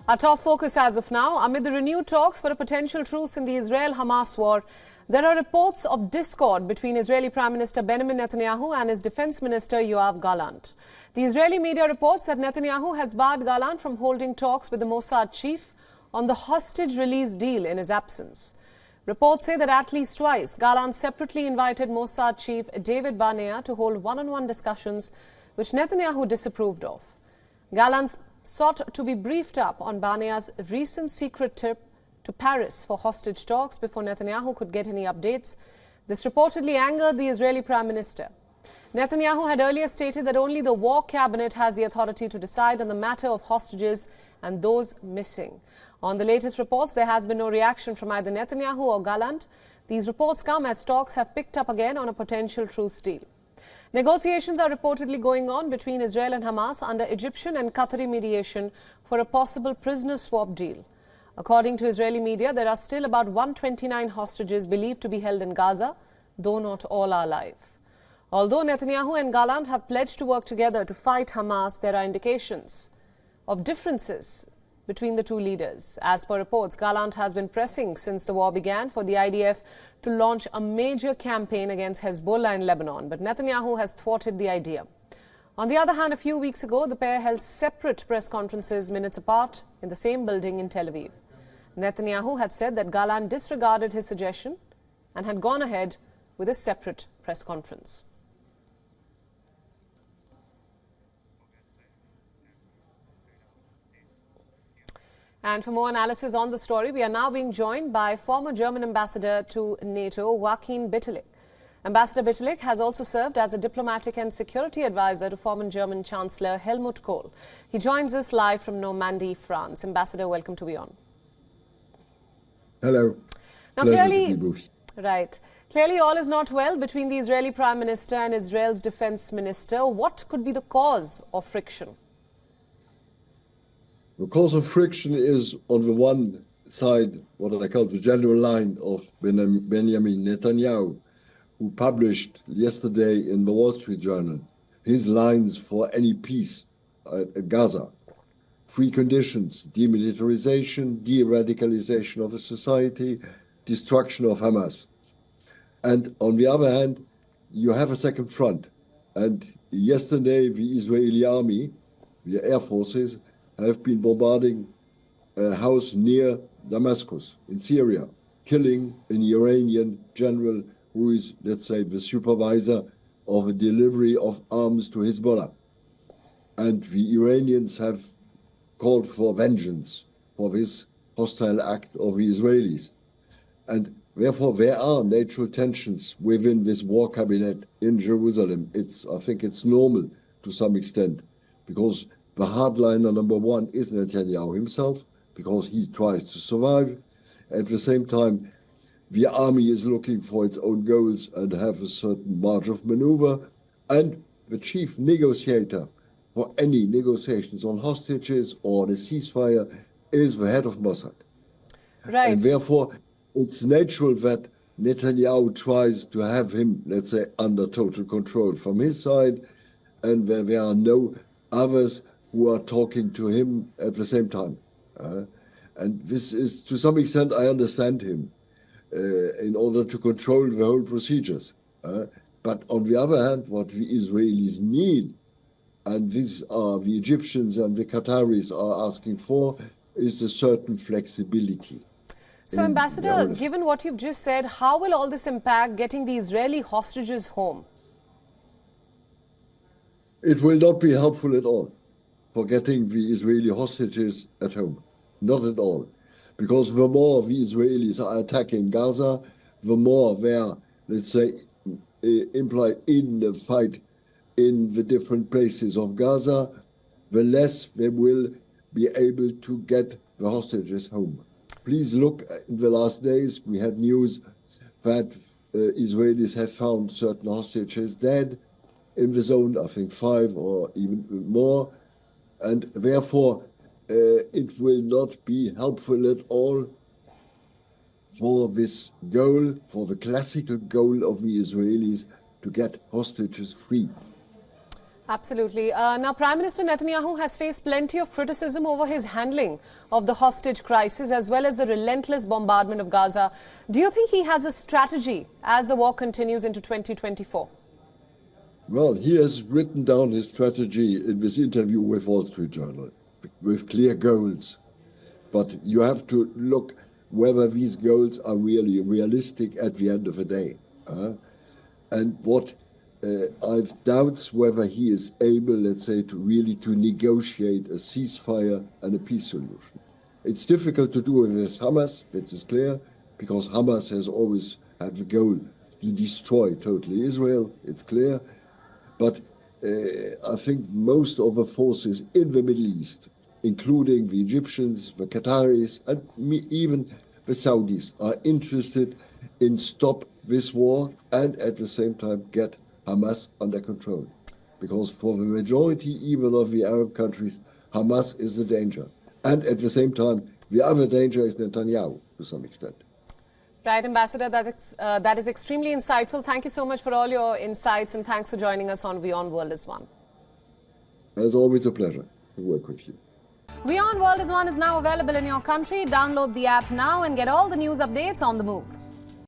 Our top focus as of now, amid the renewed talks for a potential truce in the Israel-Hamas war, there are reports of discord between Israeli Prime Minister Benjamin Netanyahu and his Defense Minister Yoav Gallant. The Israeli media reports that Netanyahu has barred Gallant from holding talks with the Mossad chief on the hostage release deal in his absence. Reports say that at least twice, Gallant separately invited Mossad chief David Barnea to hold one-on-one discussions, which Netanyahu disapproved of. Gallant sought to be briefed up on Barnea's recent secret trip to Paris for hostage talks before Netanyahu could get any updates. This reportedly angered the Israeli Prime Minister. Netanyahu had earlier stated that only the war cabinet has the authority to decide on the matter of hostages and those missing. On the latest reports, there has been no reaction from either Netanyahu or Gallant. These reports come as talks have picked up again on a potential truce deal. Negotiations are reportedly going on between Israel and Hamas under Egyptian and Qatari mediation for a possible prisoner swap deal. According to Israeli media, there are still about 129 hostages believed to be held in Gaza, though not all are alive. Although Netanyahu and Gallant have pledged to work together to fight Hamas, there are indications of differences between the two leaders. As per reports, Gallant has been pressing since the war began for the IDF to launch a major campaign against Hezbollah in Lebanon, but Netanyahu has thwarted the idea. On the other hand, a few weeks ago, the pair held separate press conferences minutes apart in the same building in Tel Aviv. Netanyahu had said that Gallant disregarded his suggestion and had gone ahead with a separate press conference. And for more analysis on the story, we are now being joined by former German ambassador to NATO, Joachim Bitterlich. Ambassador Bitterlich has also served as a diplomatic and security advisor to former German Chancellor Helmut Kohl. He joins us live from Normandy, France. Ambassador, welcome to WION. Hello. Now, clearly all is not well between the Israeli Prime Minister and Israel's Defense Minister. What could be the cause of friction? The cause of friction is, on the one side, what I call the general line of Benjamin Netanyahu, who published yesterday in the Wall Street Journal his lines for any peace at Gaza. Free conditions, demilitarization, de-radicalization of a society, destruction of Hamas. And on the other hand, you have a second front. And yesterday, the Israeli army, the air forces, have been bombarding a house near Damascus in Syria, killing an Iranian general who is, let's say, the supervisor of a delivery of arms to Hezbollah. And the Iranians have called for vengeance for this hostile act of the Israelis. And therefore, there are natural tensions within this war cabinet in Jerusalem. I think it's normal to some extent, because the hardliner number one is Netanyahu himself, because he tries to survive. At the same time, the army is looking for its own goals and have a certain margin of maneuver. And the chief negotiator for any negotiations on hostages or the ceasefire is the head of Mossad. Right. And therefore, it's natural that Netanyahu tries to have him, let's say, under total control from his side, and where there are no others who are talking to him at the same time. And this is, to some extent, I understand him, in order to control the whole procedures. But on the other hand, what the Israelis need, and these are the Egyptians and the Qataris are asking for, is a certain flexibility. So, Ambassador, given what you've just said, how will all this impact getting the Israeli hostages home? It will not be helpful at all for getting the Israeli hostages at home. Not at all. Because the more the Israelis are attacking Gaza, the more they are, let's say, implied in the fight in the different places of Gaza, the less they will be able to get the hostages home. Please look, in the last days, we had news that Israelis have found certain hostages dead in the zone, I think 5 or even more. And therefore, it will not be helpful at all for this goal, for the classical goal of the Israelis to get hostages free. Absolutely. Now, Prime Minister Netanyahu has faced plenty of criticism over his handling of the hostage crisis as well as the relentless bombardment of Gaza. Do you think he has a strategy as the war continues into 2024? Well, he has written down his strategy in this interview with Wall Street Journal with clear goals. But you have to look whether these goals are really realistic at the end of the day. And what I've doubts whether he is able, let's say, to negotiate a ceasefire and a peace solution. It's difficult to do with Hamas, this is clear, because Hamas has always had the goal to destroy totally Israel, it's clear. But I think most of the forces in the Middle East, including the Egyptians, the Qataris, and even the Saudis, are interested in stop this war and at the same time get Hamas under control. Because for the majority even of the Arab countries, Hamas is the danger. And at the same time, the other danger is Netanyahu to some extent. Right, Ambassador, that is extremely insightful. Thank you so much for all your insights and thanks for joining us on WION World is One. It's always a pleasure to work with you. WION World is One is now available in your country. Download the app now and get all the news updates on the move.